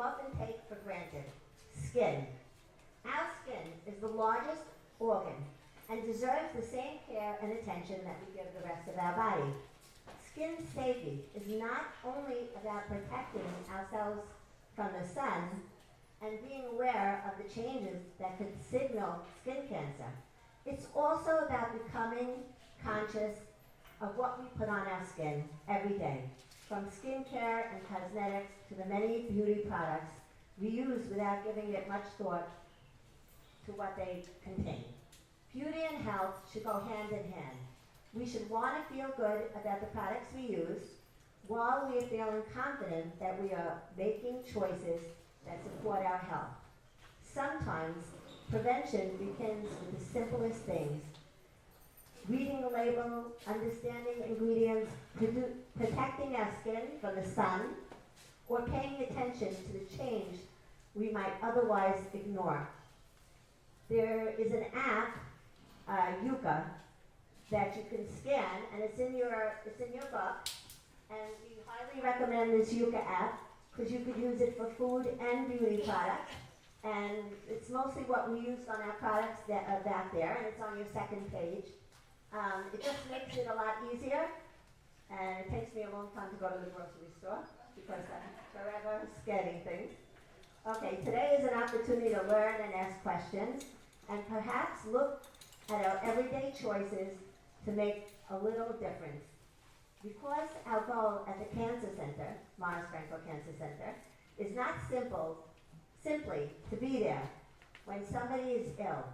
often take for granted. Skin. Our skin is the largest organ and deserves the same care and attention that we give the rest of our body. Skin safety is not only about protecting ourselves from the sun and being aware of the changes that could signal skin cancer. It's also about becoming conscious of what we put on our skin every day, from skincare and cosmetics to the many beauty products we use without giving it much thought to what they contain. Beauty and health should go hand in hand. We should want to feel good about the products we use while we are feeling confident that we are making choices that support our health. Sometimes prevention begins with the simplest things. Reading the label, understanding ingredients, protecting our skin from the sun, or paying attention to the change we might otherwise ignore. There is an app, Yuka, that you can scan, and it's in your book. And we highly recommend this Yuka app because you could use it for food and beauty products. And it's mostly what we used on our products that are back there, and it's on your second page. It just makes it a lot easier, and it takes me a long time to go to the grocery store because I'm forever scanning things. Okay, today is an opportunity to learn and ask questions, and perhaps look at our everyday choices to make a little difference. Because our goal at the Cancer Center, Morris Franco Cancer Center, is not simply to be there when somebody is ill.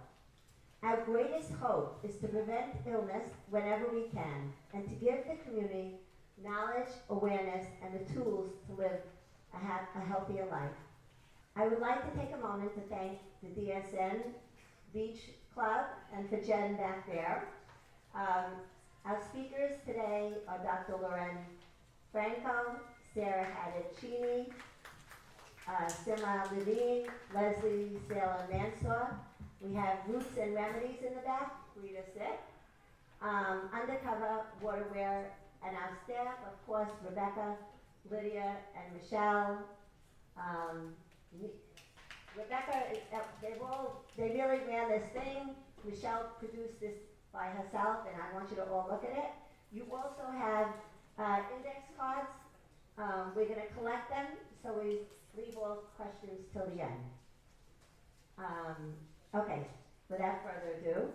Our greatest hope is to prevent illness whenever we can and to give the community knowledge, awareness, and the tools to live a healthier life. I would like to take a moment to thank the DSN Beach Club and for Jen back there. Our speakers today are Dr. Loren Franco, Sarah Hadid-Cheney, Sima Levine, Leslie Saylor Mansour. We have Roots and Remedies in the back, Rita Sick, Undercover Waterwear, and our staff, of course, Rebecca, Lydia, and Michelle. Rebecca, they really ran this thing. Michelle produced this by herself, and I want you to all look at it. You also have index cards. We're going to collect them, so we leave all questions till the end. Okay, without further ado,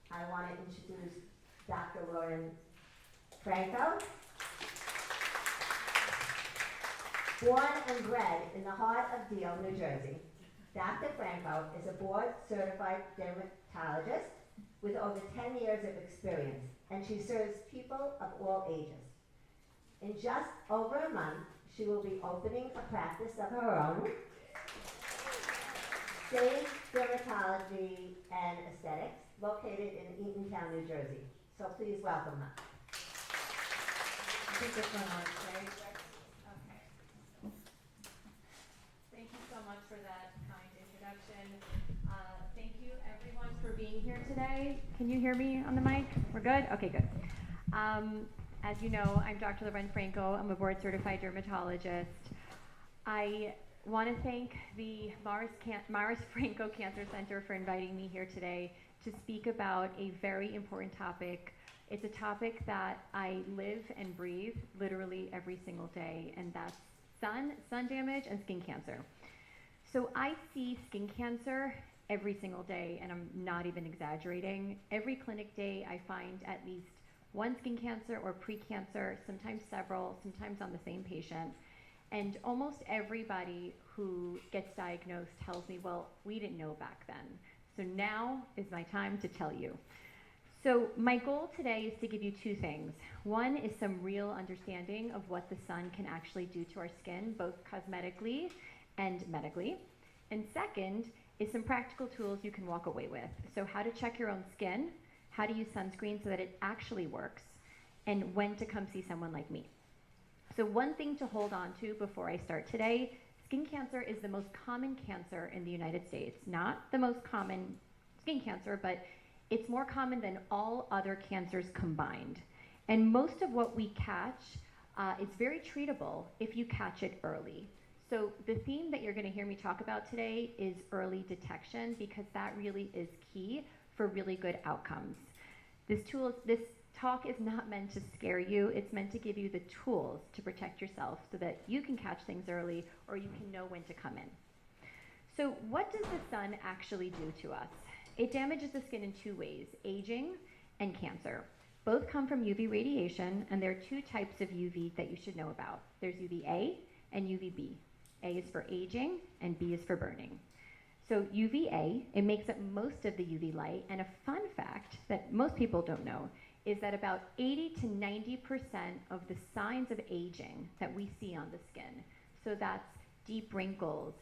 I want to introduce Dr. Loren Franco. Born and bred in the heart of Deal, New Jersey, Dr. Franco is a board-certified dermatologist with over 10 years of experience, and she serves people of all ages. In just over a month, she will be opening a practice of her own, Sage Dermatology and Aesthetics, located in Eatontown, New Jersey. So please welcome her. Thank you so much. Right? Okay. Thank you so much for that kind introduction. Thank you everyone for being here today. Can you hear me on the mic? We're good? Okay, good. As you know, I'm Dr. Loren Franco. I'm a board certified dermatologist. I want to thank the Morris Franco Cancer Center for inviting me here today to speak about a very important topic. It's a topic that I live and breathe literally every single day, and that's sun damage, and skin cancer. So I see skin cancer every single day, and I'm not even exaggerating. Every clinic day I find at least one skin cancer or pre-cancer, sometimes several, sometimes on the same patient. And almost everybody who gets diagnosed tells me, well, we didn't know back then. So now is my time to tell you. So my goal today is to give you two things. One is some real understanding of what the sun can actually do to our skin, both cosmetically and medically. And second is some practical tools you can walk away with. So how to check your own skin, how to use sunscreen so that it actually works, and when to come see someone like me. So one thing to hold on to before I start today, skin cancer is the most common cancer in the United States. Not the most common skin cancer, but it's more common than all other cancers combined. And most of what we catch is very treatable if you catch it early. So the theme that you're going to hear me talk about today is early detection, because that really is key for really good outcomes. This talk is not meant to scare you. It's meant to give you the tools to protect yourself so that you can catch things early, or you can know when to come in. So what does the sun actually do to us? It damages the skin in two ways: aging and cancer. Both come from UV radiation, and there are two types of UV that you should know about. There's UVA and UVB. A is for aging, and B is for burning. So UVA, it makes up most of the UV light, and a fun fact that most people don't know is that about 80 to 90% of the signs of aging that we see on the skin, so that's deep wrinkles,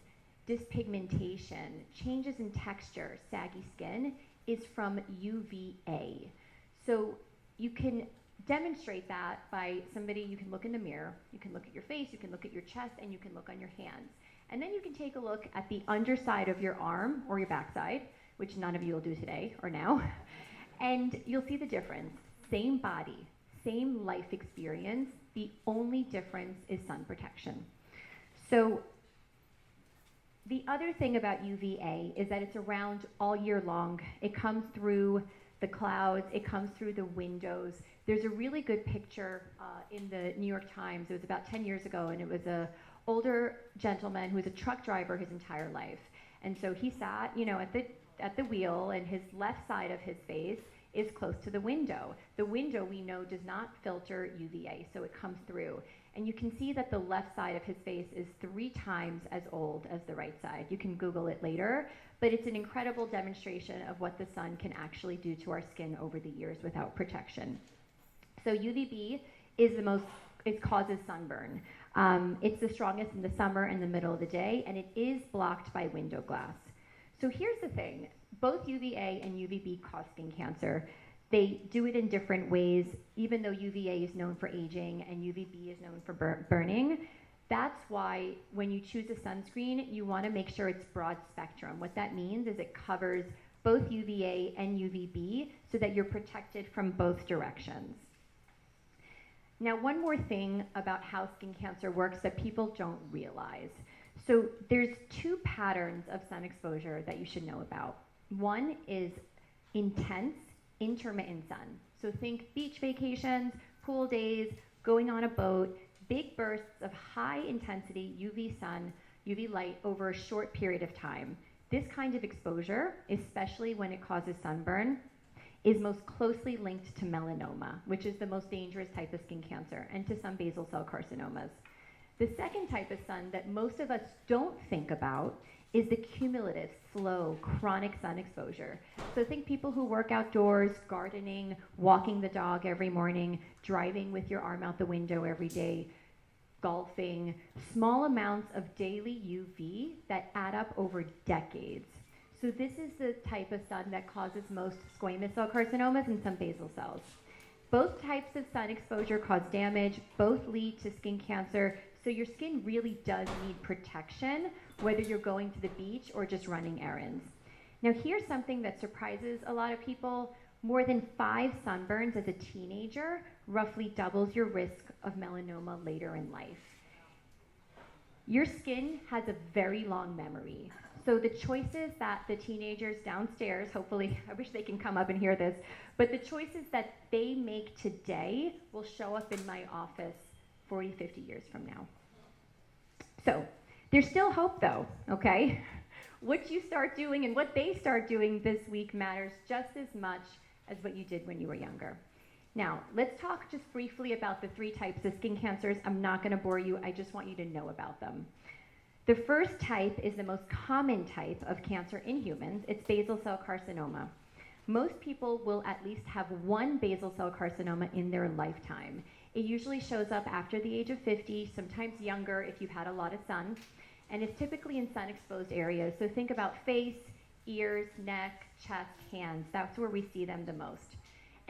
dyspigmentation, changes in texture, saggy skin, is from UVA. So you can demonstrate that by you can look in the mirror, you can look at your face, you can look at your chest, and you can look on your hands. And then you can take a look at the underside of your arm or your backside, which none of you will do today or now, and you'll see the difference. Same body, same life experience, the only difference is sun protection. So the other thing about UVA is that it's around all year long. It comes through the clouds, it comes through the windows. There's a really good picture in the New York Times. It was about 10 years ago, and it was an older gentleman who was a truck driver his entire life. And so he sat, at the wheel, and his left side of his face is close to the window. The window, we know, does not filter UVA, so it comes through. And you can see that the left side of his face is 3 times as old as the right side. You can Google it later, but it's an incredible demonstration of what the sun can actually do to our skin over the years without protection. So UVB it causes sunburn. It's the strongest in the summer and the middle of the day, and it is blocked by window glass. So here's the thing. Both UVA and UVB cause skin cancer. They do it in different ways. Even though UVA is known for aging and UVB is known for burning, that's why when you choose a sunscreen, you want to make sure it's broad spectrum. What that means is it covers both UVA and UVB so that you're protected from both directions. Now, one more thing about how skin cancer works that people don't realize. So there's 2 patterns of sun exposure that you should know about. One is intense, intermittent sun. So think beach vacations, pool days, going on a boat, big bursts of high intensity UV sun, UV light over a short period of time. This kind of exposure, especially when it causes sunburn, is most closely linked to melanoma, which is the most dangerous type of skin cancer, and to some basal cell carcinomas. The second type of sun that most of us don't think about is the cumulative, slow, chronic sun exposure. So think people who work outdoors, gardening, walking the dog every morning, driving with your arm out the window every day, golfing, small amounts of daily UV that add up over decades. So this is the type of sun that causes most squamous cell carcinomas and some basal cells. Both types of sun exposure cause damage, both lead to skin cancer, so your skin really does need protection, whether you're going to the beach or just running errands. Now here's something that surprises a lot of people. More than 5 sunburns as a teenager roughly doubles your risk of melanoma later in life. Your skin has a very long memory. So the choices that the teenagers downstairs, hopefully, I wish they can come up and hear this, but the choices that they make today will show up in my office 40, 50 years from now. So there's still hope though, okay? What you start doing and what they start doing this week matters just as much as what you did when you were younger. Now, let's talk just briefly about the 3 types of skin cancers. I'm not gonna bore you, I just want you to know about them. The first type is the most common type of cancer in humans. It's basal cell carcinoma. Most people will at least have 1 basal cell carcinoma in their lifetime. It usually shows up after the age of 50, sometimes younger if you've had a lot of sun, and it's typically in sun-exposed areas. So think about face, ears, neck, chest, hands. That's where we see them the most.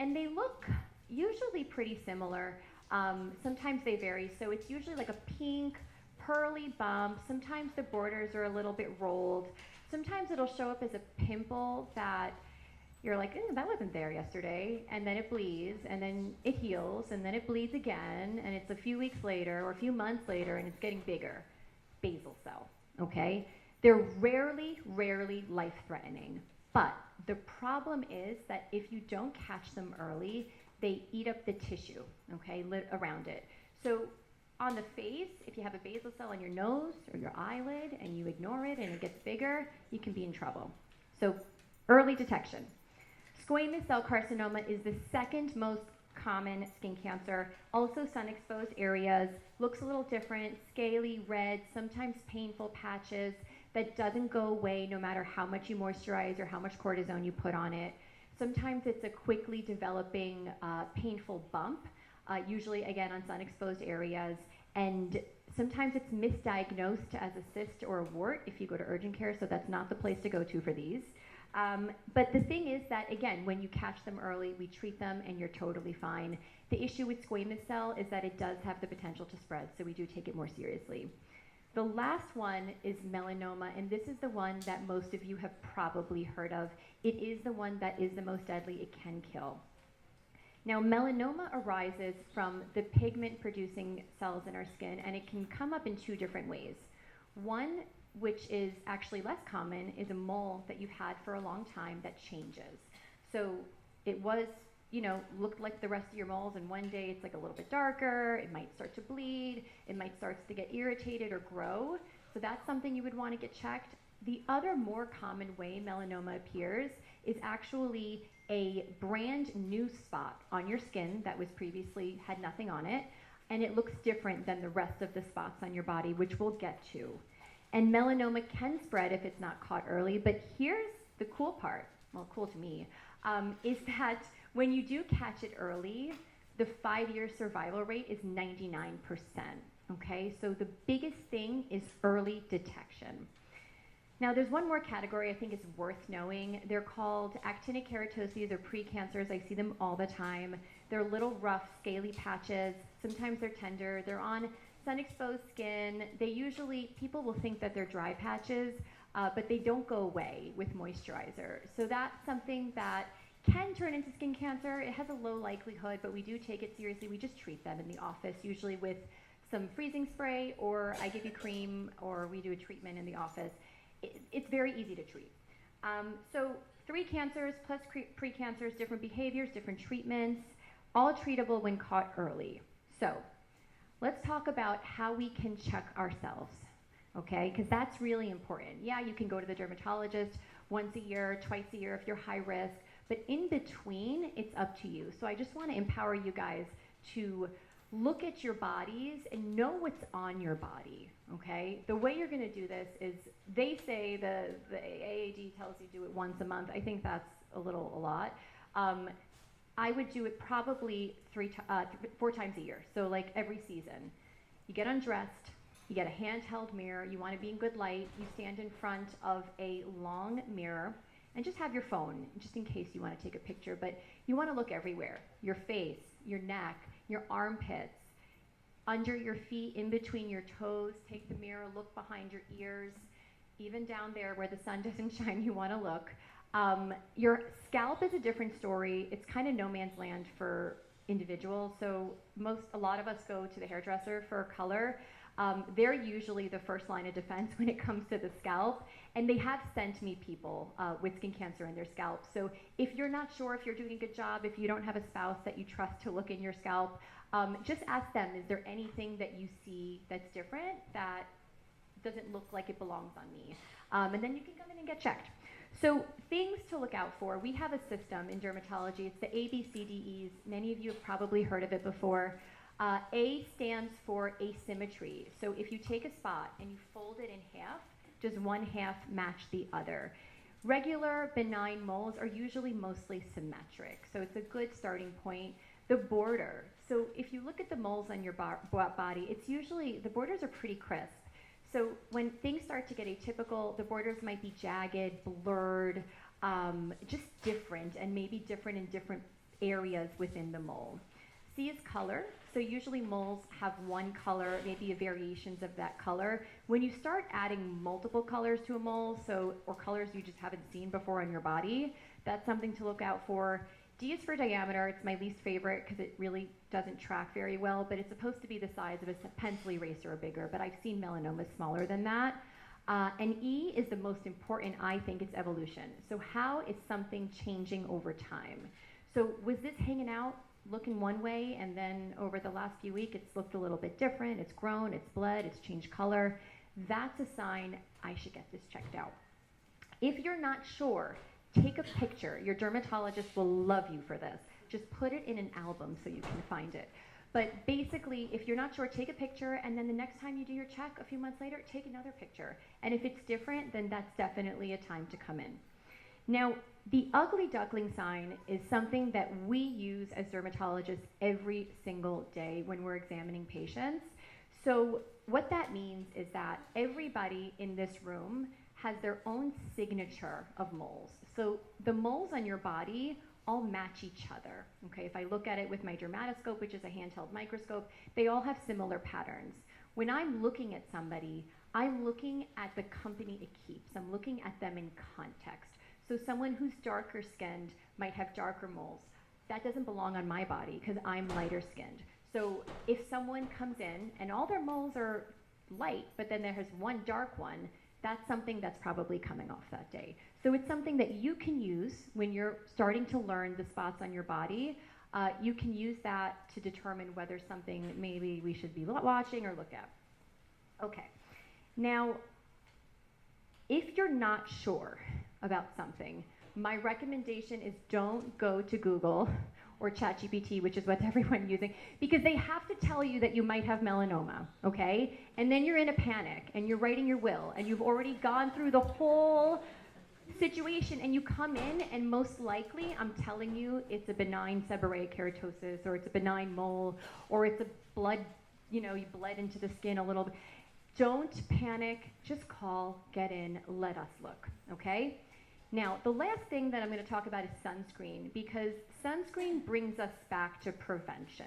And they look usually pretty similar. Sometimes they vary. So it's usually like a pink, pearly bump. Sometimes the borders are a little bit rolled. Sometimes it'll show up as a pimple that you're like, that wasn't there yesterday, and then it bleeds, and then it heals, and then it bleeds again, and it's a few weeks later or a few months later, and it's getting bigger. basal cell, okay? They're rarely life-threatening. But the problem is that if you don't catch them early, they eat up the tissue, okay, around it. So on the face, if you have a basal cell on your nose or your eyelid and you ignore it and it gets bigger, you can be in trouble. So early detection. Squamous cell carcinoma is the second most common skin cancer. Also sun-exposed areas, looks a little different, scaly, red, sometimes painful patches that doesn't go away no matter how much you moisturize or how much cortisone you put on it. Sometimes it's a quickly developing painful bump, usually again on sun-exposed areas, and sometimes it's misdiagnosed as a cyst or a wart if you go to urgent care, so that's not the place to go to for these. But the thing is that, again, when you catch them early, we treat them and you're totally fine. The issue with squamous cell is that it does have the potential to spread, so we do take it more seriously. The last one is melanoma, and this is the one that most of you have probably heard of. It is the one that is the most deadly. It can kill. Now, melanoma arises from the pigment-producing cells in our skin, and it can come up in two different ways. One, which is actually less common, is a mole that you've had for a long time that changes. So it was, looked like the rest of your moles, and one day it's like a little bit darker, it might start to bleed, it might start to get irritated or grow. So that's something you would want to get checked. The other more common way melanoma appears is actually a brand new spot on your skin that was previously had nothing on it, and it looks different than the rest of the spots on your body, which we'll get to. And melanoma can spread if it's not caught early, but here's the cool part, well, cool to me, is that when you do catch it early, the 5-year survival rate is 99%, okay? So the biggest thing is early detection. Now, there's one more category I think is worth knowing. They're called actinic keratoses or precancers. I see them all the time. They're little rough, scaly patches. Sometimes they're tender. They're on sun-exposed skin. They usually, people will think that they're dry patches, but they don't go away with moisturizer. So that's something that can turn into skin cancer. It has a low likelihood, but we do take it seriously. We just treat them in the office, usually with some freezing spray, or I give you cream, or we do a treatment in the office. It's very easy to treat. So 3 cancers plus precancers, different behaviors, different treatments, all treatable when caught early. So let's talk about how we can check ourselves, okay? Because that's really important. Yeah, you can go to the dermatologist once a year, twice a year if you're high risk, but in between, it's up to you. So I just want to empower you guys to look at your bodies and know what's on your body, okay? The way you're going to do this is, they say the AAD tells you do it once a month. I think that's a lot. I would do it probably 4 times a year, so like every season. You get undressed, you get a handheld mirror, you want to be in good light, you stand in front of a long mirror, and just have your phone, just in case you want to take a picture, but you want to look everywhere. Your face, your neck, your armpits, under your feet, in between your toes. Take the mirror, look behind your ears, even down there where the sun doesn't shine, you want to look. Your scalp is a different story. It's kind of no man's land for individuals. So a lot of us go to the hairdresser for color. They're usually the first line of defense when it comes to the scalp. And they have sent me people with skin cancer in their scalp. So if you're not sure if you're doing a good job, if you don't have a spouse that you trust to look in your scalp, just ask them, is there anything that you see that's different that doesn't look like it belongs on me? And then you can come in and get checked. So things to look out for. We have a system in dermatology. It's the ABCDEs. Many of you have probably heard of it before. A stands for asymmetry. So if you take a spot and you fold it in half, does one half match the other? Regular benign moles are usually mostly symmetric, so it's a good starting point. The border. So if you look at the moles on your body, it's usually, the borders are pretty crisp. So when things start to get atypical, the borders might be jagged, blurred, just different, and maybe different in different areas within the mole. C is color. So usually moles have one color, maybe variations of that color. When you start adding multiple colors to a mole, or colors you just haven't seen before on your body, that's something to look out for. D is for diameter. It's my least favorite because it really doesn't track very well, but it's supposed to be the size of a pencil eraser or bigger, but I've seen melanomas smaller than that. And E is the most important. I think it's evolution. So how is something changing over time? So was this hanging out looking one way, and then over the last few weeks it's looked a little bit different, it's grown, it's bled, it's changed color? That's a sign I should get this checked out. If you're not sure, take a picture. Your dermatologist will love you for this. Just put it in an album so you can find it. But basically, if you're not sure, take a picture, and then the next time you do your check a few months later, take another picture. And if it's different, then that's definitely a time to come in. Now, the ugly duckling sign is something that we use as dermatologists every single day when we're examining patients. So what that means is that everybody in this room has their own signature of moles. So the moles on your body all match each other. Okay, if I look at it with my dermatoscope, which is a handheld microscope, they all have similar patterns. When I'm looking at somebody, I'm looking at the company it keeps. I'm looking at them in context. So someone who's darker skinned might have darker moles. That doesn't belong on my body because I'm lighter skinned. So if someone comes in and all their moles are light, but then there's one dark one, that's something that's probably coming off that day. So it's something that you can use when you're starting to learn the spots on your body. You can use that to determine whether something maybe we should be watching or look at. Okay. Now, if you're not sure about something, my recommendation is don't go to Google or ChatGPT, which is what everyone's using, because they have to tell you that you might have melanoma, okay? And then you're in a panic, and you're writing your will, and you've already gone through the whole situation, and you come in, and most likely, I'm telling you, it's a benign seborrheic keratosis, or it's a benign mole, or it's a blood, you bled into the skin a little bit. Don't panic, just call, get in, let us look, okay? Now, the last thing that I'm going to talk about is sunscreen, because sunscreen brings us back to prevention.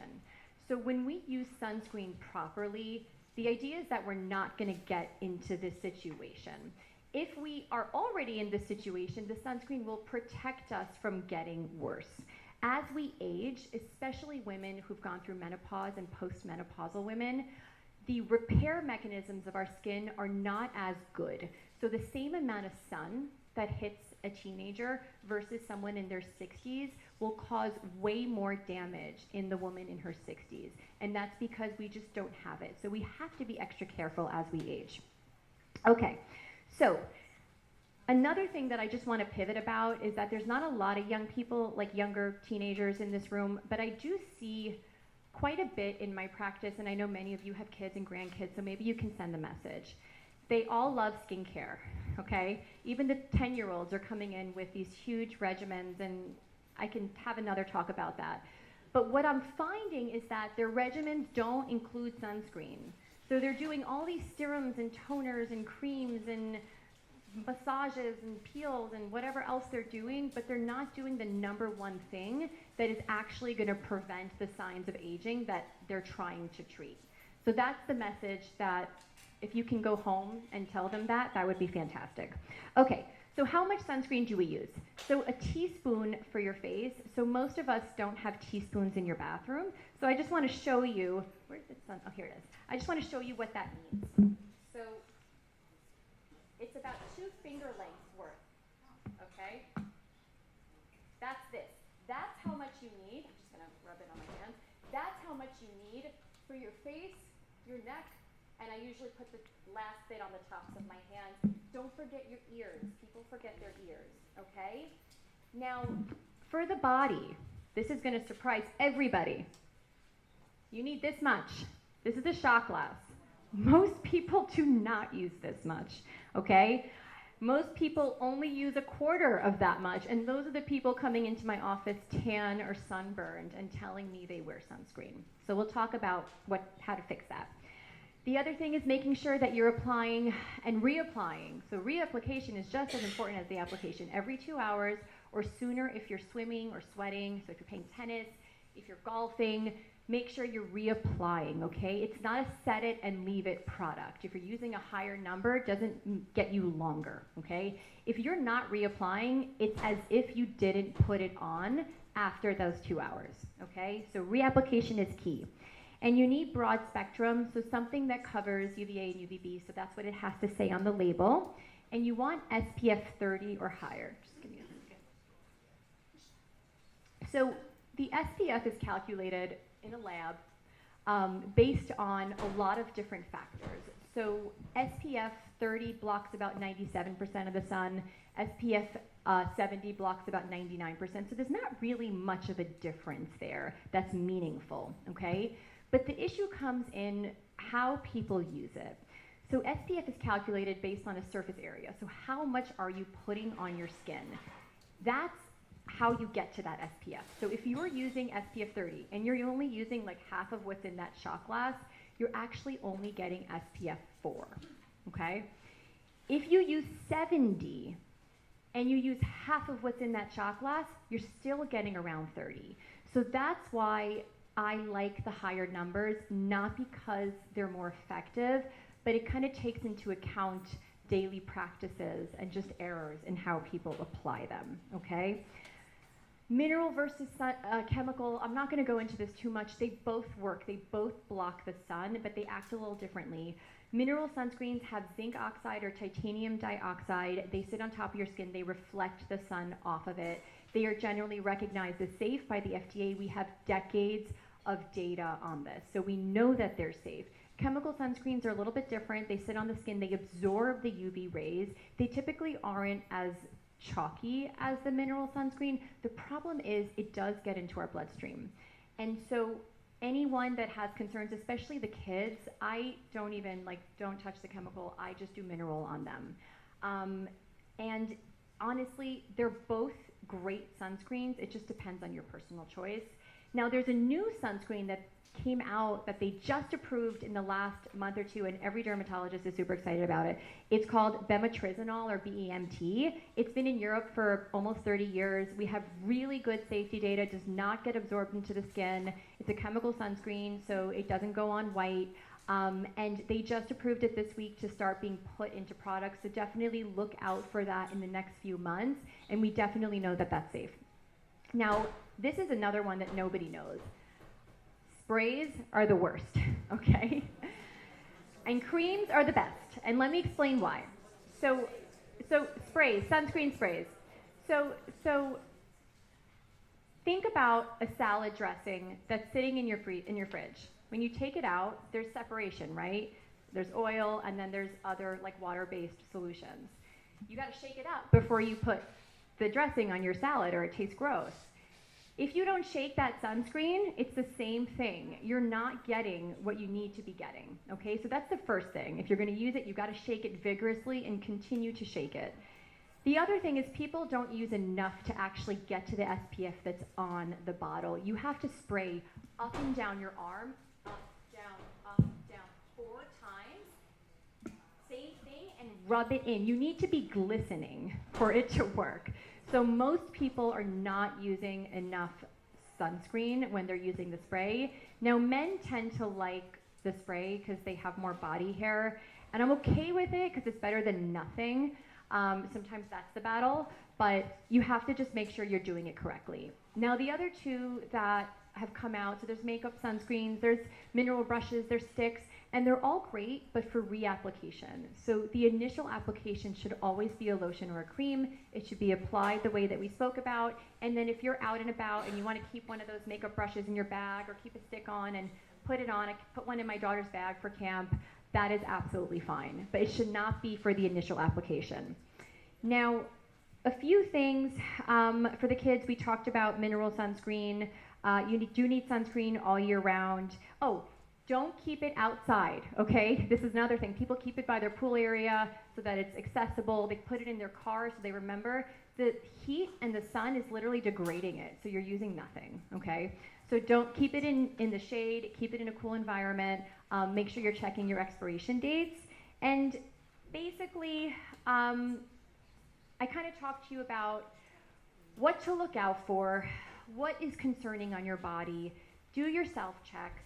So when we use sunscreen properly, the idea is that we're not going to get into this situation. If we are already in this situation, the sunscreen will protect us from getting worse. As we age, especially women who've gone through menopause and postmenopausal women, the repair mechanisms of our skin are not as good. So the same amount of sun that hits a teenager versus someone in their 60s will cause way more damage in the woman in her 60s. And that's because we just don't have it. So we have to be extra careful as we age. Okay, so another thing that I just want to pivot about is that there's not a lot of young people, like younger teenagers in this room, but I do see quite a bit in my practice, and I know many of you have kids and grandkids, so maybe you can send the message. They all love skincare, okay? Even the 10-year-olds are coming in with these huge regimens, and I can have another talk about that. But what I'm finding is that their regimens don't include sunscreen. So they're doing all these serums and toners and creams and massages and peels and whatever else they're doing, but they're not doing the number one thing that is actually going to prevent the signs of aging that they're trying to treat. So that's the message that if you can go home and tell them that, that would be fantastic. Okay, so how much sunscreen do we use? So a teaspoon for your face. So most of us don't have teaspoons in your bathroom. So I just want to show you, where's the sun? Oh, here it is. I just want to show you what that means. So it's about 2 finger lengths worth, okay? That's this. That's how much you need. I'm just gonna rub it on my hands. That's how much you need for your face, your neck, and I usually put the last bit on the tops of my hands. Don't forget your ears. People forget their ears, okay? Now, for the body, this is gonna surprise everybody. You need this much. This is a shot glass. Most people do not use this much, okay? Most people only use a quarter of that much, and those are the people coming into my office tan or sunburned and telling me they wear sunscreen. So we'll talk about how to fix that. The other thing is making sure that you're applying and reapplying. So reapplication is just as important as the application. Every 2 hours or sooner if you're swimming or sweating, so if you're playing tennis, if you're golfing, make sure you're reapplying, okay? It's not a set it and leave it product. If you're using a higher number, it doesn't get you longer, okay? If you're not reapplying, it's as if you didn't put it on after those 2 hours, okay? So reapplication is key. And you need broad spectrum, so something that covers UVA and UVB, so that's what it has to say on the label. And you want SPF 30 or higher. Just give me a second. So the SPF is calculated in a lab based on a lot of different factors. So SPF 30 blocks about 97% of the sun. SPF 70 blocks about 99%. So there's not really much of a difference there that's meaningful, okay? But the issue comes in how people use it. So SPF is calculated based on a surface area. So how much are you putting on your skin? That's how you get to that SPF. So if you're using SPF 30 and you're only using like half of what's in that shot glass, you're actually only getting SPF 4, okay? If you use 70 and you use half of what's in that shot glass, you're still getting around 30. So that's why I like the higher numbers, not because they're more effective, but it kind of takes into account daily practices and just errors in how people apply them, okay? Mineral versus chemical, I'm not going to go into this too much. They both work. They both block the sun, but they act a little differently. Mineral sunscreens have zinc oxide or titanium dioxide. They sit on top of your skin. They reflect the sun off of it. They are generally recognized as safe by the FDA. We have decades of data on this, so we know that they're safe. Chemical sunscreens are a little bit different. They sit on the skin. They absorb the UV rays. They typically aren't as chalky as the mineral sunscreen. The problem is it does get into our bloodstream. And so anyone that has concerns, especially the kids, I don't even don't touch the chemical. I just do mineral on them. And honestly, they're both great sunscreens. It just depends on your personal choice. Now there's a new sunscreen that came out that they just approved in the last month or two, and every dermatologist is super excited about it. It's called bemetrizanol, or BEMT. It's been in Europe for almost 30 years. We have really good safety data. It does not get absorbed into the skin. It's a chemical sunscreen, so it doesn't go on white. And they just approved it this week to start being put into products, so definitely look out for that in the next few months, and we definitely know that that's safe. Now, this is another one that nobody knows. Sprays are the worst, okay? And creams are the best, and let me explain why. So sprays, sunscreen sprays. So think about a salad dressing that's sitting in your fridge. When you take it out, there's separation, right? There's oil, and then there's other like water-based solutions. You gotta shake it up before you put the dressing on your salad, or it tastes gross. If you don't shake that sunscreen, it's the same thing. You're not getting what you need to be getting, okay? So that's the first thing. If you're gonna use it, you've gotta shake it vigorously and continue to shake it. The other thing is people don't use enough to actually get to the SPF that's on the bottle. You have to spray up and down your arm, up, down, 4 times. Same thing, and rub it in. You need to be glistening for it to work. So most people are not using enough sunscreen when they're using the spray. Now men tend to like the spray because they have more body hair, and I'm okay with it because it's better than nothing. Sometimes that's the battle, but you have to just make sure you're doing it correctly. Now the other two that have come out, so there's makeup sunscreens, there's mineral brushes, there's sticks, and they're all great, but for reapplication. So the initial application should always be a lotion or a cream. It should be applied the way that we spoke about, and then if you're out and about and you want to keep one of those makeup brushes in your bag or keep a stick on and put it on, I put one in my daughter's bag for camp, that is absolutely fine, but it should not be for the initial application. Now, a few things for the kids. We talked about mineral sunscreen. You do need sunscreen all year round. Oh, don't keep it outside, okay? This is another thing. People keep it by their pool area so that it's accessible. They put it in their car so they remember. The heat and the sun is literally degrading it, so you're using nothing, okay? So don't keep it in the shade. Keep it in a cool environment. Make sure you're checking your expiration dates. And basically, I kind of talked to you about what to look out for, what is concerning on your body, do your self-checks.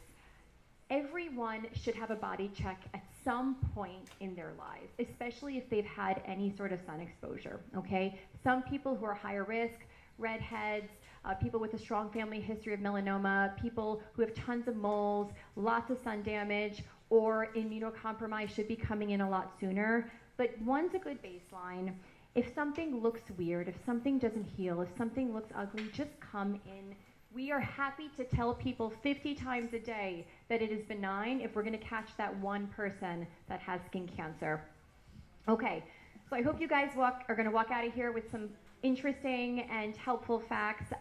Everyone should have a body check at some point in their lives, especially if they've had any sort of sun exposure, okay? Some people who are higher risk, redheads, people with a strong family history of melanoma, people who have tons of moles, lots of sun damage, or immunocompromised should be coming in a lot sooner. But one's a good baseline. If something looks weird, if something doesn't heal, if something looks ugly, just come in. We are happy to tell people 50 times a day that it is benign if we're going to catch that one person that has skin cancer. Okay, so I hope you guys are going to walk out of here with some interesting and helpful facts.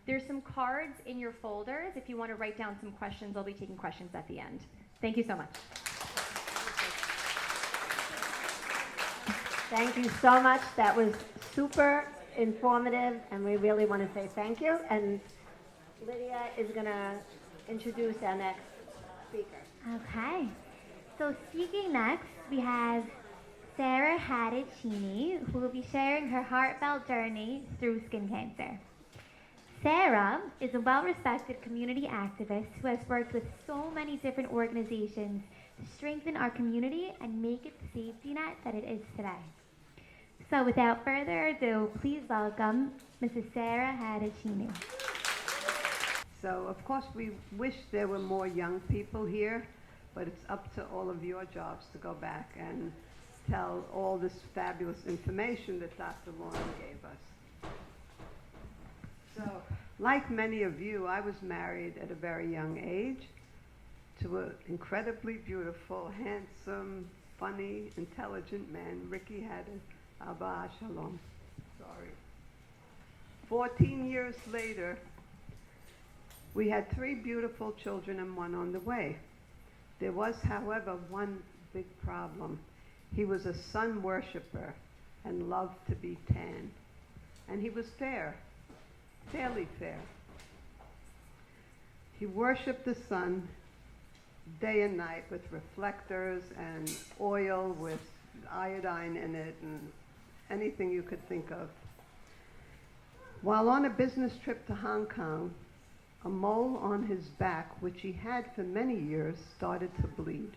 There's some cards in your folders. If you want to write down some questions, I'll be taking questions at the end. Thank you so much. Thank you so much. That was super informative, and we really want to say thank you. And Lydia is going to introduce our next speaker. Okay. So speaking next, we have Sarah Hadid-Cheney, who will be sharing her heartfelt journey through skin cancer. Sarah is a well-respected community activist who has worked with so many different organizations to strengthen our community and make it the safety net that it is today. So without further ado, please welcome Mrs. Sarah Hadid-Cheney. So, of course, we wish there were more young people here, but it's up to all of your jobs to go back and tell all this fabulous information that Dr. Lauren gave us. So, like many of you, I was married at a very young age to an incredibly beautiful, handsome, funny, intelligent man, Ricky Hadid. Abba Shalom. Sorry. 14 years later, we had 3 beautiful children and 1 on the way. There was, however, one big problem. He was a sun worshiper and loved to be tan. And he was fair, fairly fair. He worshipped the sun day and night with reflectors and oil with iodine in it and anything you could think of. While on a business trip to Hong Kong, a mole on his back, which he had for many years, started to bleed.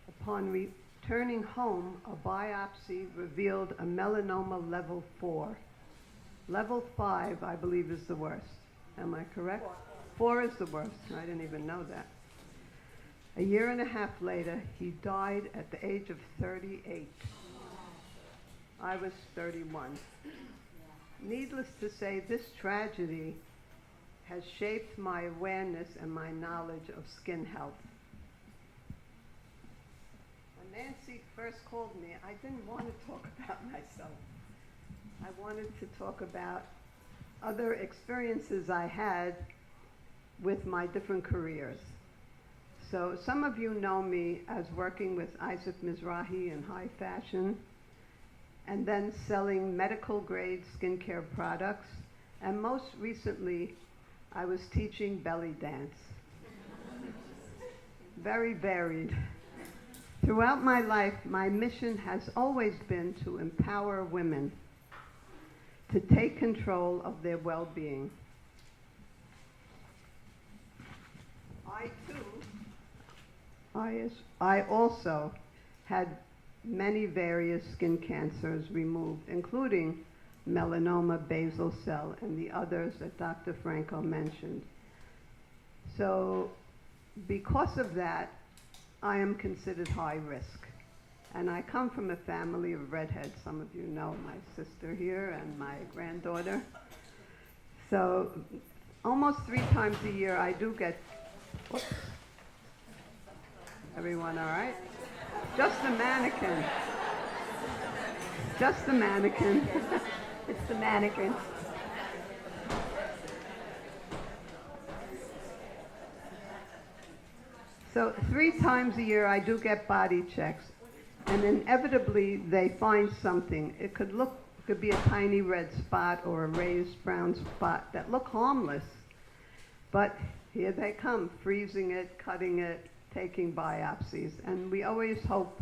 Upon returning home, a biopsy revealed a melanoma level 4. Level 5, I believe, is the worst. Am I correct? 4 is the worst. I didn't even know that. A year and a half later, he died at the age of 38. I was 31. Needless to say, this tragedy has shaped my awareness and my knowledge of skin health. When Nancy first called me, I didn't want to talk about myself. I wanted to talk about other experiences I had with my different careers. So some of you know me as working with Isaac Mizrahi in high fashion, and then selling medical grade skincare products. And most recently, I was teaching belly dance. Very varied. Throughout my life, my mission has always been to empower women to take control of their well-being. I also had many various skin cancers removed, including melanoma, basal cell, and the others that Dr. Franco mentioned. So because of that, I am considered high risk. And I come from a family of redheads. Some of you know my sister here and my granddaughter. So almost 3 times a year I do get, whoops. Everyone all right? Just a mannequin. Just a mannequin. It's the mannequin. So 3 times a year I do get body checks, and inevitably they find something. It could be a tiny red spot or a raised brown spot that look harmless, but here they come, freezing it, cutting it, taking biopsies. And we always hope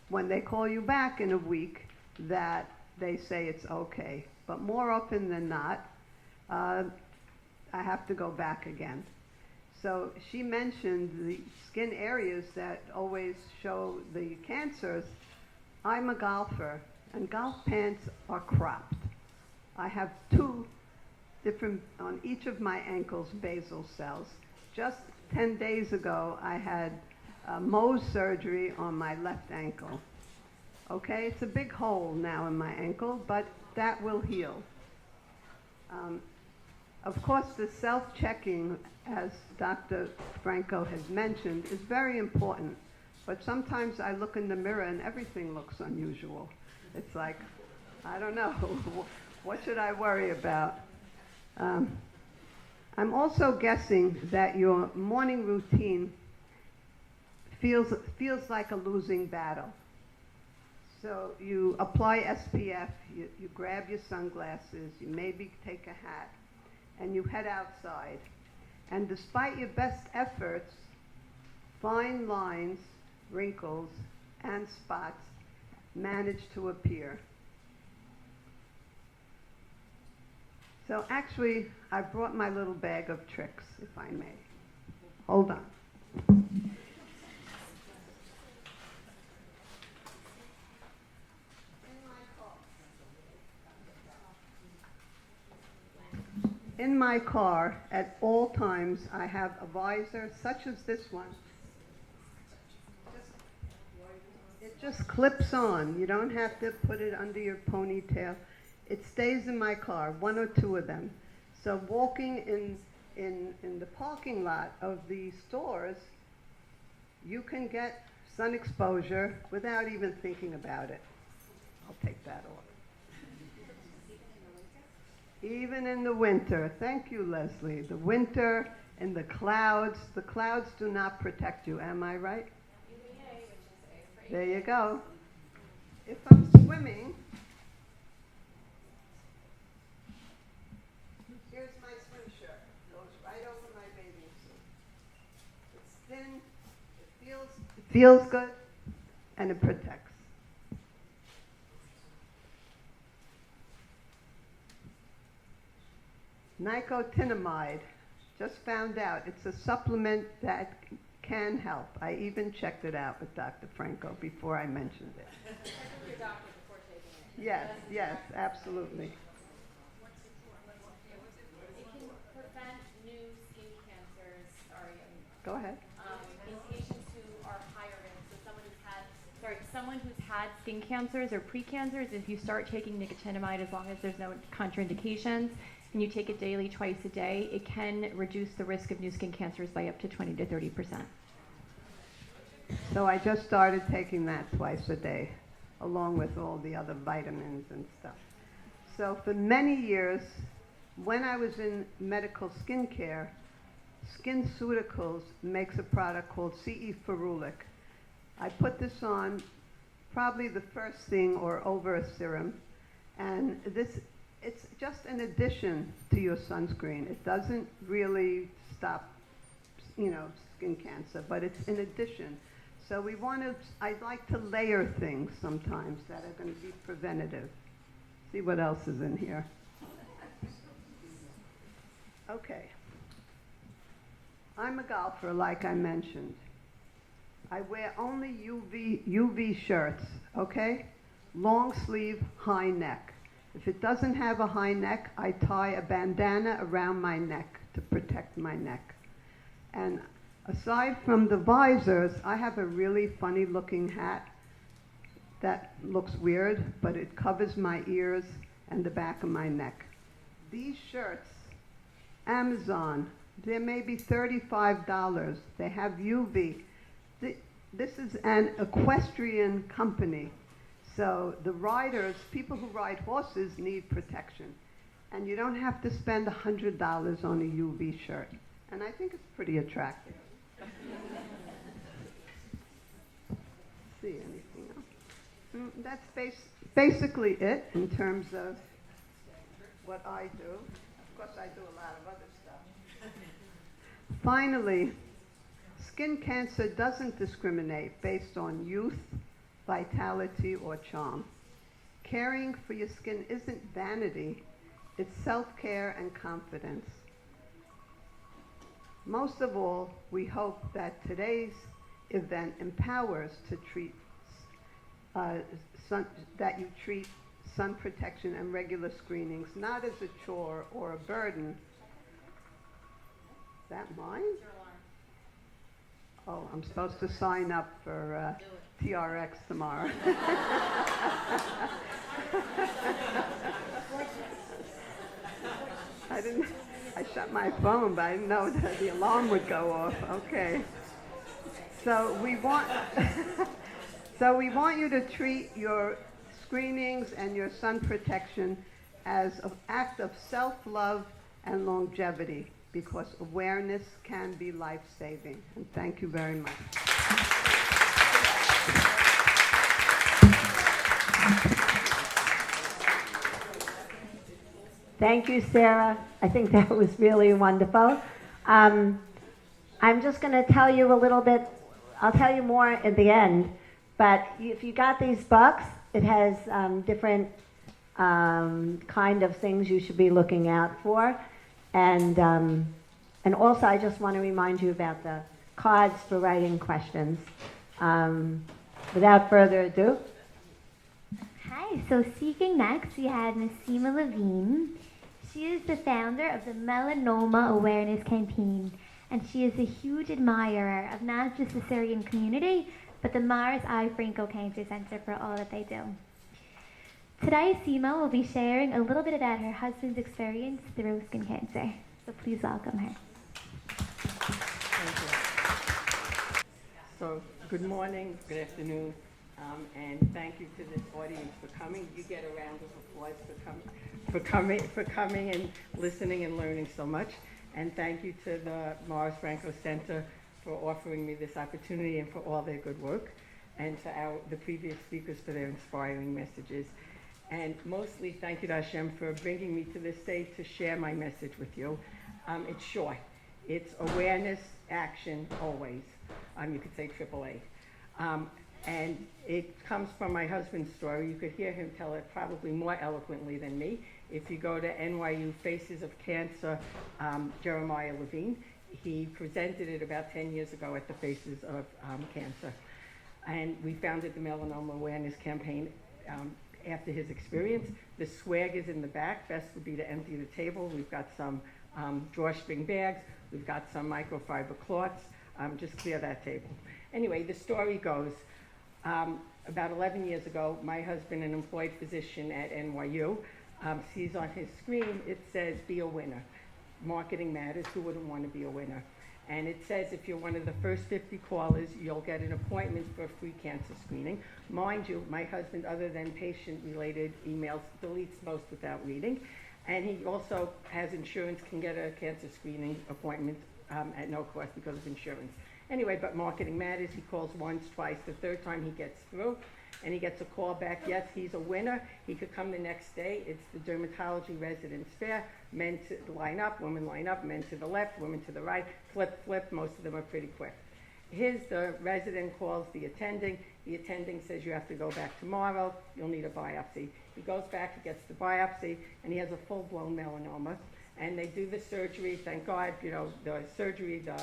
when they call you back in a week that they say it's okay. But more often than not, I have to go back again. So she mentioned the skin areas that always show the cancers. I'm a golfer, and golf pants are cropped. I have 2 on each of my ankles, basal cells. Just 10 days ago, I had Mohs surgery on my left ankle. Okay, it's a big hole now in my ankle, but that will heal. Of course, the self-checking, as Dr. Franco has mentioned, is very important. But sometimes I look in the mirror and everything looks unusual. It's like, I don't know, what should I worry about? I'm also guessing that your morning routine feels like a losing battle. So you apply SPF, you grab your sunglasses, you maybe take a hat, and you head outside. And despite your best efforts, fine lines, wrinkles, and spots manage to appear. So actually, I brought my little bag of tricks, if I may. Hold on. In my car, at all times, I have a visor such as this one. It just clips on. You don't have to put it under your ponytail. It stays in my car, one or two of them. So walking in the parking lot of the stores, you can get sun exposure without even thinking about it. I'll take that off. Even in the winter. Thank you, Leslie. The winter and the clouds do not protect you. Am I right? There you go. If I'm swimming, here's my swim shirt. Goes right over my bathing suit. It's thin, it feels good, and it protects. Nicotinamide, just found out it's a supplement that can help. I even checked it out with Dr. Franco before I mentioned it. Check with your doctor before taking it. Yes, absolutely. It can prevent new skin cancers, Go ahead. in patients who are higher risk. So someone who's had skin cancers or precancers, if you start taking nicotinamide, as long as there's no contraindications, and you take it daily, twice a day, it can reduce the risk of new skin cancers by up to 20 to 30%. So I just started taking that twice a day, along with all the other vitamins and stuff. So for many years, when I was in medical skincare, SkinCeuticals makes a product called CE Ferulic. I put this on probably the first thing or over a serum, and it's just an addition to your sunscreen. It doesn't really stop, skin cancer, but it's an addition. So I like to layer things sometimes that are going to be preventative. See what else is in here. Okay. I'm a golfer, like I mentioned. I wear only UV shirts, okay? Long sleeve, high neck. If it doesn't have a high neck, I tie a bandana around my neck to protect my neck. And aside from the visors, I have a really funny looking hat that looks weird, but it covers my ears and the back of my neck. These shirts, Amazon, they're maybe $35. They have UV. This is an equestrian company. So the riders, people who ride horses, need protection. And you don't have to spend $100 on a UV shirt. And I think it's pretty attractive. See anything else? That's basically it in terms of what I do. Of course, I do a lot of other stuff. Finally, skin cancer doesn't discriminate based on youth, vitality, or charm. Caring for your skin isn't vanity, it's self-care and confidence. Most of all, we hope that today's event empowers to treat, that you treat sun protection and regular screenings, not as a chore or a burden. Is that mine? Oh, I'm supposed to sign up for TRX tomorrow. I shut my phone, but I didn't know that the alarm would go off. Okay. So we want, so we want you to treat your screenings and your sun protection as an act of self-love and longevity, because awareness can be life-saving. And thank you very much. Thank you, Sarah. I think that was really wonderful. I'm just going to tell you a little bit. I'll tell you more at the end. But if you got these books, it has different kind of things you should be looking out for. And also, I just want to remind you about the cards for writing questions. Without further ado. Hi, so speaking next, we have Naseema Levine. She is the founder of the Melanoma Awareness Campaign, and she is a huge admirer of not just the Syrian community, but the Mars I. Franco Cancer Center for all that they do. Today, Seema will be sharing a little bit about her husband's experience through skin cancer. So please welcome her. Thank you. So, good morning, good afternoon, and thank you to this audience for coming. You get a round of applause for coming and listening and learning so much. And thank you to the Mars Franco Center for offering me this opportunity and for all their good work, and to the previous speakers for their inspiring messages. And mostly thank you to Hashem for bringing me to this stage to share my message with you. It's short. It's awareness, action, always. You could say AAA. And it comes from my husband's story. You could hear him tell it probably more eloquently than me. If you go to NYU Faces of Cancer, Jeremiah Levine, he presented it about 10 years ago at the Faces of Cancer. And we founded the Melanoma Awareness Campaign after his experience. The swag is in the back. Best would be to empty the table. We've got some drawstring bags. We've got some microfiber cloths. Just clear that table. Anyway, the story goes, about 11 years ago, my husband, an employed physician at NYU, sees on his screen, it says, be a winner. Marketing matters, who wouldn't want to be a winner? And it says if you're one of the first 50 callers, you'll get an appointment for a free cancer screening. Mind you, my husband, other than patient-related emails, deletes most without reading. And he also has insurance, can get a cancer screening appointment at no cost because of insurance. Anyway, but marketing matters. He calls once, twice. The third time he gets through, and he gets a call back. Yes, he's a winner. He could come the next day. It's the dermatology residence fair. Men to line up, women line up, men to the left, women to the right. Flip, flip. Most of them are pretty quick. The resident calls the attending. The attending says you have to go back tomorrow. You'll need a biopsy. He goes back, he gets the biopsy, and he has a full-blown melanoma. And they do the surgery. Thank God, the surgery, the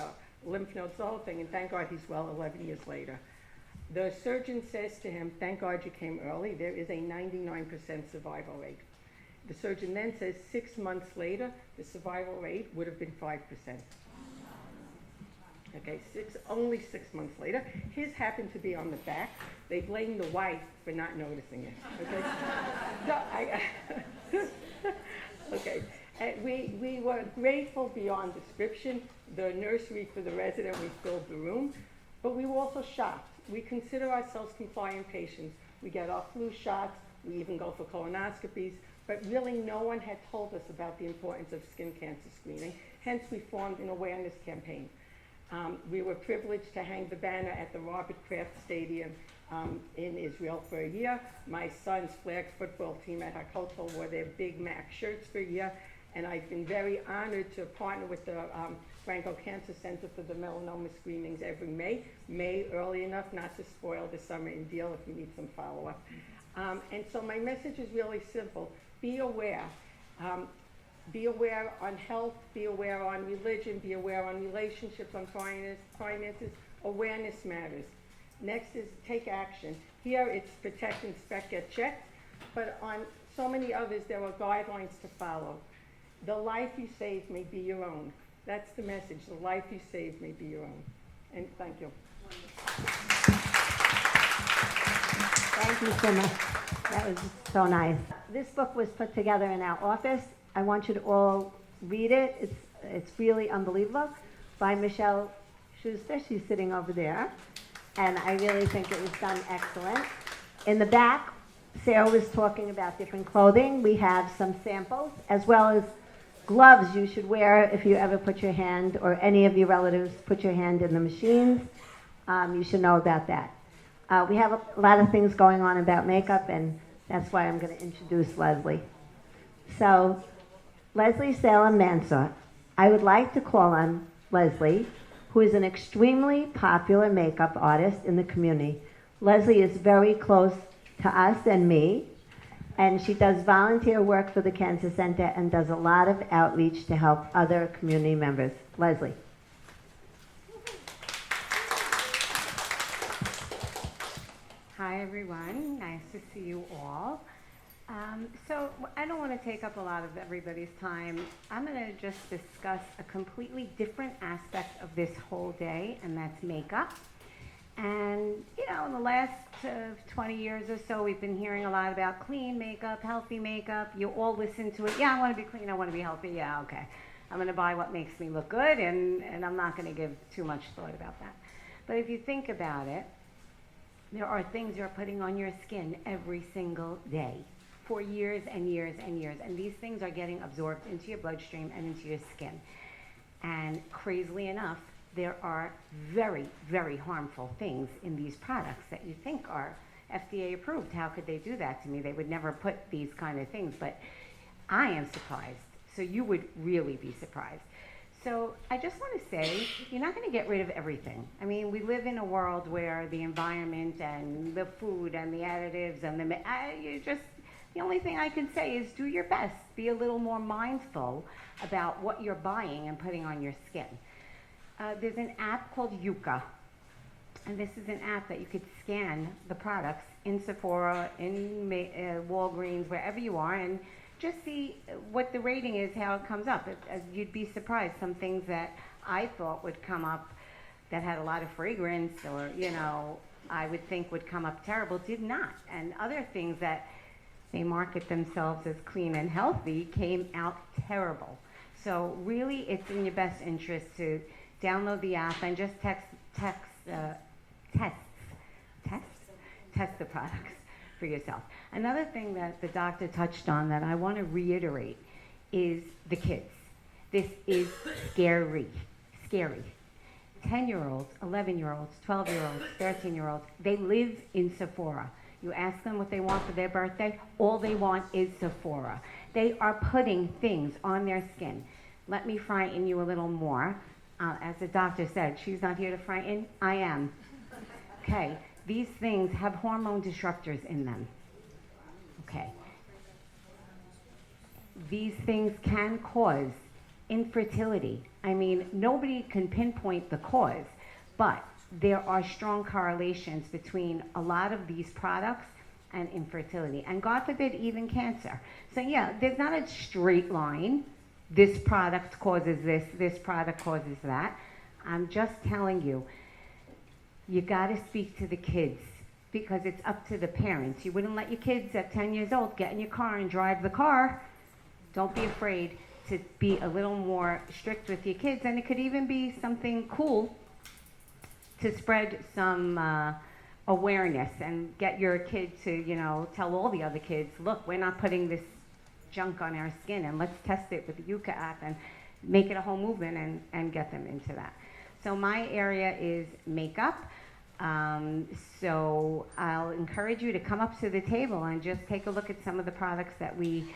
lymph nodes, the whole thing, and thank God he's well 11 years later. The surgeon says to him, thank God you came early. There is a 99% survival rate. The surgeon then says 6 months later, the survival rate would have been 5%. Okay, only 6 months later. His happened to be on the back. They blame the wife for not noticing it. Okay? Okay. And we were grateful beyond description. The nursery for the resident, we filled the room, but we were also shocked. We consider ourselves compliant patients. We get our flu shots, we even go for colonoscopies, but really no one had told us about the importance of skin cancer screening. Hence, we formed an awareness campaign. We were privileged to hang the banner at the Robert Kraft Stadium in Israel for a year. My son's flag football team at Hakotel wore their Big Mac shirts for a year. And I've been very honored to partner with the Franco Cancer Center for the melanoma screenings every May early enough not to spoil the summer in deal if you need some follow-up. And so my message is really simple. Be aware. Be aware on health, be aware on religion, be aware on relationships, on finances. Awareness matters. Next is take action. Here it's protect, inspect, get checked. but on so many others, there are guidelines to follow. The life you save may be your own. That's the message. The life you save may be your own. And thank you. Thank you so much. That was so nice. This book was put together in our office. I want you to all read it. It's really unbelievable. By Michelle Schuster. She's sitting over there. And I really think it was done excellent. In the back, Sarah was talking about different clothing. We have some samples, as well as gloves you should wear if you ever put your hand, or any of your relatives put your hand in the machines. You should know about that. We have a lot of things going on about makeup, and that's why I'm going to introduce Leslie. So, Leslie Salem Mansour. I would like to call on Leslie, who is an extremely popular makeup artist in the community. Leslie is very close to us and me, and she does volunteer work for the Cancer Center and does a lot of outreach to help other community members. Leslie. Hi, everyone. Nice to see you all. So I don't want to take up a lot of everybody's time. I'm going to just discuss a completely different aspect of this whole day, and that's makeup. And, you know, in the last 20 years or so, we've been hearing a lot about clean makeup, healthy makeup. You all listen to it. Yeah, I want to be clean. I want to be healthy. Yeah, okay. I'm going to buy what makes me look good, and I'm not going to give too much thought about that. But if you think about it, there are things you're putting on your skin every single day for years and years and years. And these things are getting absorbed into your bloodstream and into your skin. And crazily enough, there are very, very harmful things in these products that you think are FDA approved. How could they do that to me? They would never put these kind of things, but I am surprised. So you would really be surprised. So I just want to say, you're not going to get rid of everything. I mean, we live in a world where the environment and the food and the additives and the only thing I can say is do your best. Be a little more mindful about what you're buying and putting on your skin. There's an app called Yuka, and this is an app that you could scan the products in Sephora, in Walgreens, wherever you are, and just see what the rating is, how it comes up. You'd be surprised. Some things that I thought would come up that had a lot of fragrance or, you know, I would think would come up terrible did not. And other things that they market themselves as clean and healthy came out terrible. So really, it's in your best interest to download the app and just test the products for yourself. Another thing that the doctor touched on that I want to reiterate is the kids. This is scary. 10-year-olds, 11-year-olds, 12-year-olds, 13-year-olds, they live in Sephora. You ask them what they want for their birthday, all they want is Sephora. They are putting things on their skin. Let me frighten you a little more. As the doctor said, she's not here to frighten, I am. Okay, these things have hormone disruptors in them. Okay. These things can cause infertility. I mean, nobody can pinpoint the cause, but there are strong correlations between a lot of these products and infertility, and God forbid, even cancer. So yeah, there's not a straight line. This product causes this product causes that. I'm just telling you, you gotta speak to the kids because it's up to the parents. You wouldn't let your kids at 10 years old get in your car and drive the car. Don't be afraid to be a little more strict with your kids, and it could even be something cool to spread some awareness and get your kid to, you know, tell all the other kids, look, we're not putting this junk on our skin, and let's test it with the Yuka app and make it a whole movement and get them into that. So my area is makeup. So I'll encourage you to come up to the table and just take a look at some of the products that we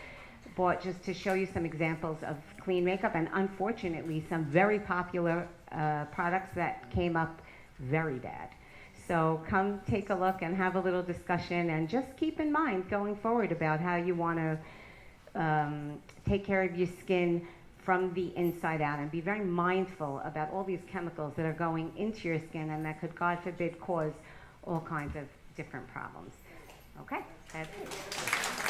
bought just to show you some examples of clean makeup, and unfortunately some very popular products that came up very bad. So come take a look and have a little discussion, and just keep in mind going forward about how you want to take care of your skin from the inside out, and be very mindful about all these chemicals that are going into your skin and that could, God forbid, cause all kinds of different problems. Okay, that's it.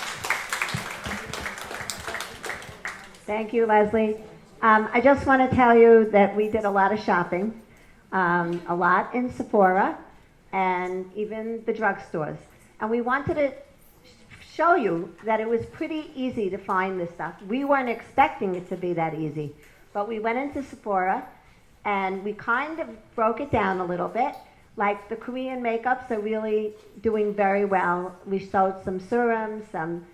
Thank you, Leslie. I just want to tell you that we did a lot of shopping, a lot in Sephora and even the drugstores. And we wanted to show you that it was pretty easy to find this stuff. We weren't expecting it to be that easy, but we went into Sephora and we kind of broke it down a little bit. Like the Korean makeups are really doing very well. We showed some serums, some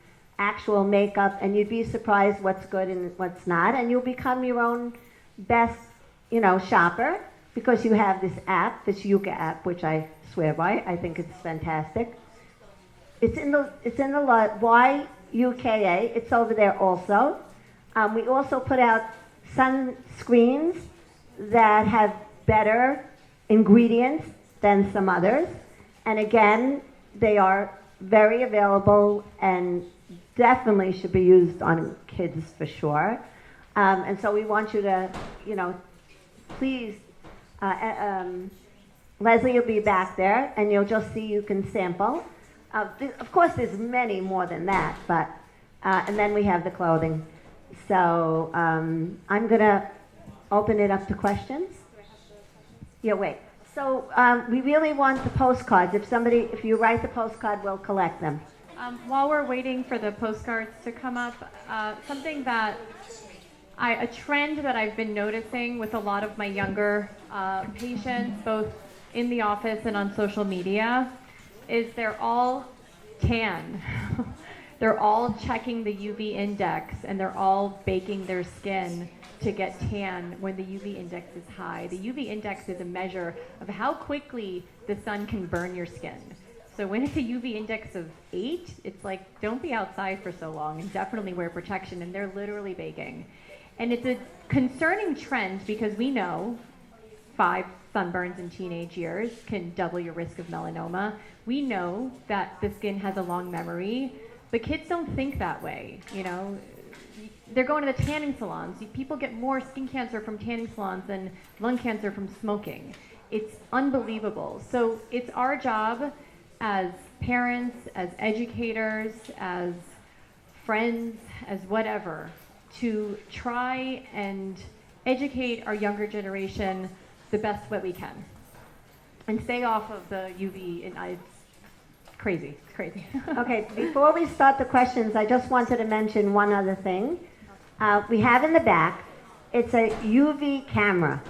actual makeup, and you'd be surprised what's good and what's not, and you'll become your own best, shopper, because you have this app, this Yuka app, which I swear by. I think it's fantastic. It's in the YUKA. It's over there also. We also put out sunscreens that have better ingredients than some others, and again, they are very available and definitely should be used on kids for sure. And so we want you to, please, Leslie will be back there and you'll just see you can sample. Of course, there's many more than that, but, and then we have the clothing. So I'm going to open it up to questions. Yeah, wait. So we really want the postcards. If you write the postcard, we'll collect them. While we're waiting for the postcards to come up, something a trend that I've been noticing with a lot of my younger patients, both in the office and on social media, is they're all tan. They're all checking the UV index and they're all baking their skin to get tan when the UV index is high. The UV index is a measure of how quickly the sun can burn your skin. So when it's a UV index of 8, it's like, don't be outside for so long and definitely wear protection, and they're literally baking. And it's a concerning trend because we know 5 sunburns in teenage years can double your risk of melanoma. We know that the skin has a long memory, but kids don't think that way, They're going to the tanning salons. People get more skin cancer from tanning salons than lung cancer from smoking. It's unbelievable. So it's our job as parents, as educators, as friends, as whatever, to try and educate our younger generation the best way we can. And stay off of the UV, and it's crazy, it's crazy. Okay, before we start the questions, I just wanted to mention one other thing. We have in the back, it's a UV camera,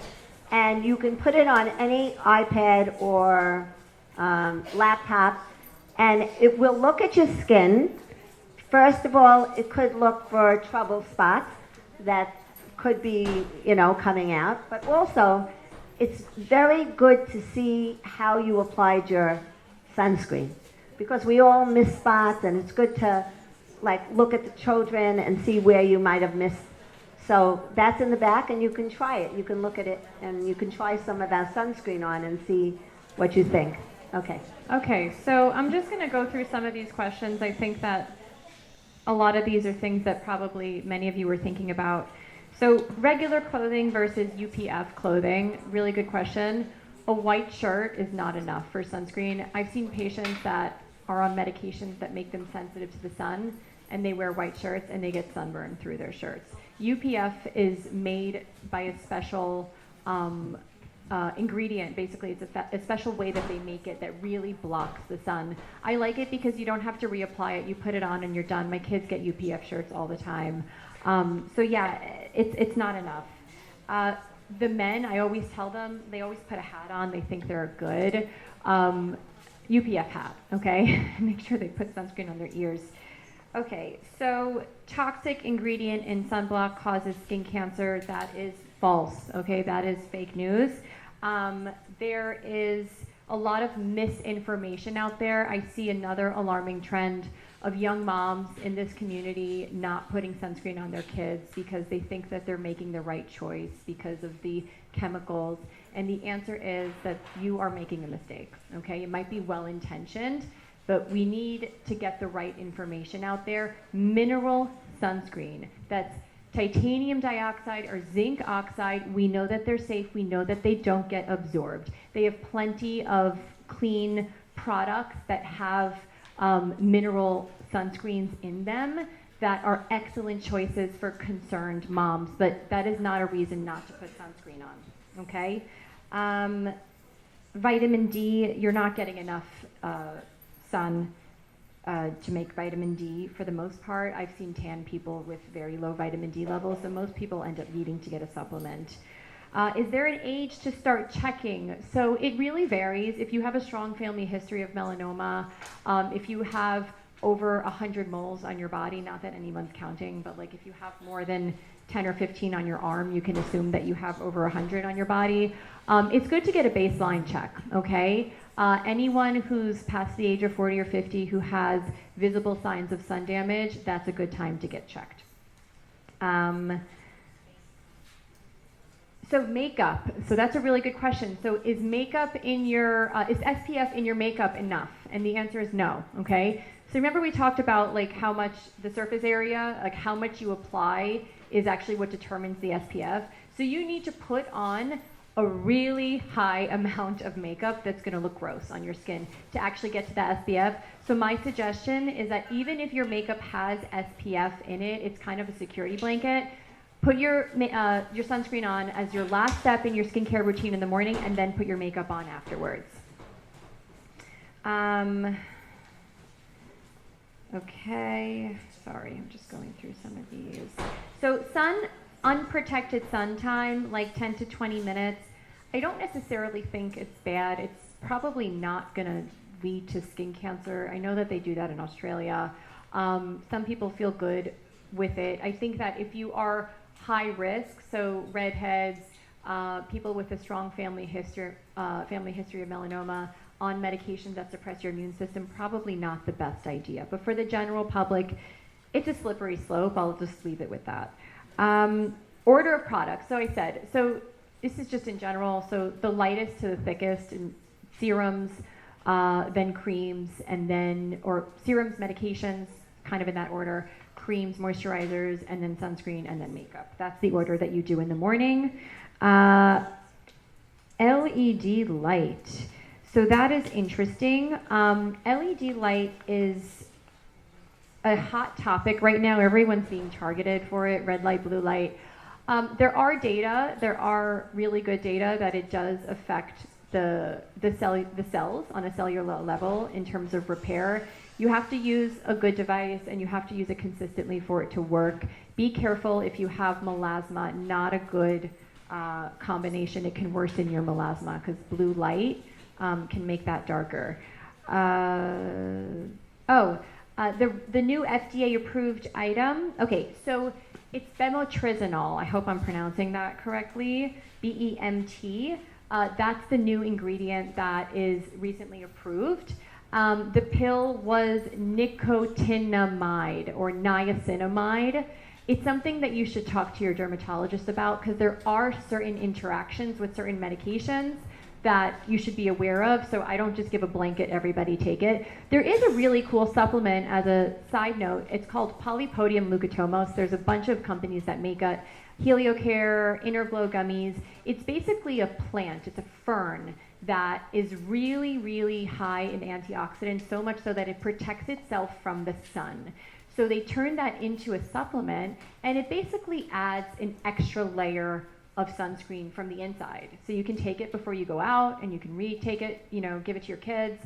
and you can put it on any iPad or laptop, and it will look at your skin. First of all, it could look for trouble spots that could be, coming out, but also it's very good to see how you applied your sunscreen, because we all miss spots, and it's good to look at the children and see where you might have missed. So that's in the back, and you can try it. You can look at it, and you can try some of our sunscreen on and see what you think. Okay. Okay, so I'm just going to go through some of these questions. I think that a lot of these are things that probably many of you were thinking about. So regular clothing versus UPF clothing, really good question. A white shirt is not enough for sunscreen. I've seen patients that are on medications that make them sensitive to the sun, and they wear white shirts and they get sunburned through their shirts. UPF is made by a special ingredient. Basically, it's a special way that they make it that really blocks the sun. I like it because you don't have to reapply it. You put it on and you're done. My kids get UPF shirts all the time. So yeah, it's not enough. The men, I always tell them, they always put a hat on. They think they're good. UPF hat, okay? Make sure they put sunscreen on their ears. Okay, so toxic ingredient in sunblock causes skin cancer. That is false, okay? That is fake news. There is a lot of misinformation out there. I see another alarming trend of young moms in this community not putting sunscreen on their kids because they think that they're making the right choice because of the chemicals. And the answer is that you are making a mistake, okay? It might be well-intentioned, but we need to get the right information out there. Mineral sunscreen, that's titanium dioxide or zinc oxide. We know that they're safe. We know that they don't get absorbed. They have plenty of clean products that have mineral sunscreens in them that are excellent choices for concerned moms, but that is not a reason not to put sunscreen on, okay? Vitamin D, you're not getting enough sun to make vitamin D for the most part. I've seen tan people with very low vitamin D levels, so most people end up needing to get a supplement. Is there an age to start checking? So it really varies. If you have a strong family history of melanoma, if you have over 100 moles on your body, not that anyone's counting, but like if you have more than 10 or 15 on your arm, you can assume that you have over 100 on your body. It's good to get a baseline check, okay? Anyone who's past the age of 40 or 50 who has visible signs of sun damage, that's a good time to get checked. So makeup, so that's a really good question. So is makeup in your, is SPF in your makeup enough? And the answer is no, okay? So remember we talked about like how much the surface area, like how much you apply is actually what determines the SPF. So you need to put on a really high amount of makeup that's gonna look gross on your skin to actually get to that SPF. So my suggestion is that even if your makeup has SPF in it, it's kind of a security blanket. Put your sunscreen on as your last step in your skincare routine in the morning, and then put your makeup on afterwards. Okay, sorry, I'm just going through some of these. So unprotected sun time, like 10 to 20 minutes, I don't necessarily think it's bad. It's probably not gonna lead to skin cancer. I know that they do that in Australia. Some people feel good with it. I think that if you are high risk, so redheads, people with a strong family history of melanoma, on medications that suppress your immune system, probably not the best idea. But for the general public, it's a slippery slope. I'll just leave it with that. Order of products. So I said, so this is just in general. So the lightest to the thickest, and serums, then creams, and then, or serums, medications, kind of in that order, creams, moisturizers, and then sunscreen, and then makeup. That's the order that you do in the morning. LED light. So that is interesting. LED light is a hot topic right now. Everyone's being targeted for it, red light, blue light. There are really good data that it does affect the cells on a cellular level in terms of repair. You have to use a good device, and you have to use it consistently for it to work. Be careful if you have melasma, not a good combination. It can worsen your melasma because blue light can make that darker. The new FDA approved item, okay, so it's bemotrizinol. I hope I'm pronouncing that correctly, BEMT. That's the new ingredient that is recently approved. The pill was nicotinamide or niacinamide. It's something that you should talk to your dermatologist about because there are certain interactions with certain medications that you should be aware of, so I don't just give a blanket, everybody take it. There is a really cool supplement as a side note. It's called Polypodium leucotomos. There's a bunch of companies that make it. HelioCare, Inner Glow gummies. It's basically a plant, it's a fern that is really, really high in antioxidants, so much so that it protects itself from the sun. So they turn that into a supplement, and it basically adds an extra layer of sunscreen from the inside. So you can take it before you go out, and you can retake it, give it to your kids.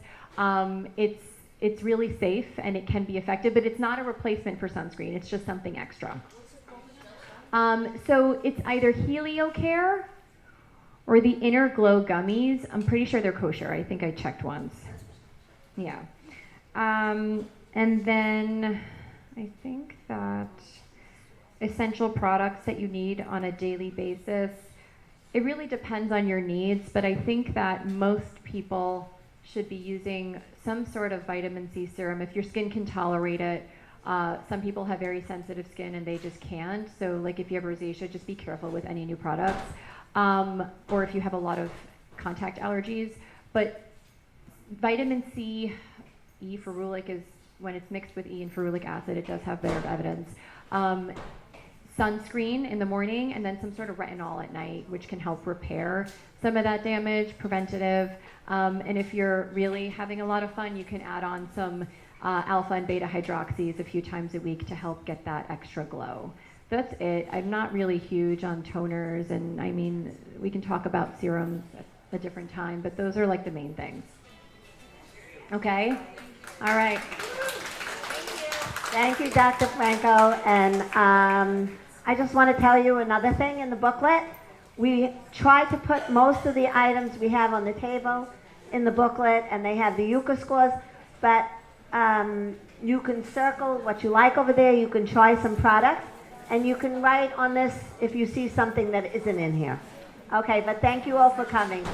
It's really safe, and it can be effective, but it's not a replacement for sunscreen. It's just something extra. So it's either HelioCare or the Inner Glow gummies. I'm pretty sure they're kosher. I think I checked once. Yeah. And then I think that essential products that you need on a daily basis, it really depends on your needs, but I think that most people should be using some sort of vitamin C serum if your skin can tolerate it. Some people have very sensitive skin and they just can't. So like if you have rosacea, just be careful with any new products. Or if you have a lot of contact allergies. But vitamin C, E ferulic is, when it's mixed with E and ferulic acid, it does have better evidence. sunscreen in the morning and then some sort of retinol at night, which can help repair some of that damage, preventative. And if you're really having a lot of fun, you can add on some alpha and beta hydroxys a few times a week to help get that extra glow. That's it. I'm not really huge on toners, and I mean, we can talk about serums at a different time, but those are like the main things. Okay? All right. Thank you, Dr. Franco. And I just want to tell you another thing in the booklet. We try to put most of the items we have on the table in the booklet, and they have the Yucca scores, but you can circle what you like over there. You can try some products, and you can write on this if you see something that isn't in here. Okay, but thank you all for coming.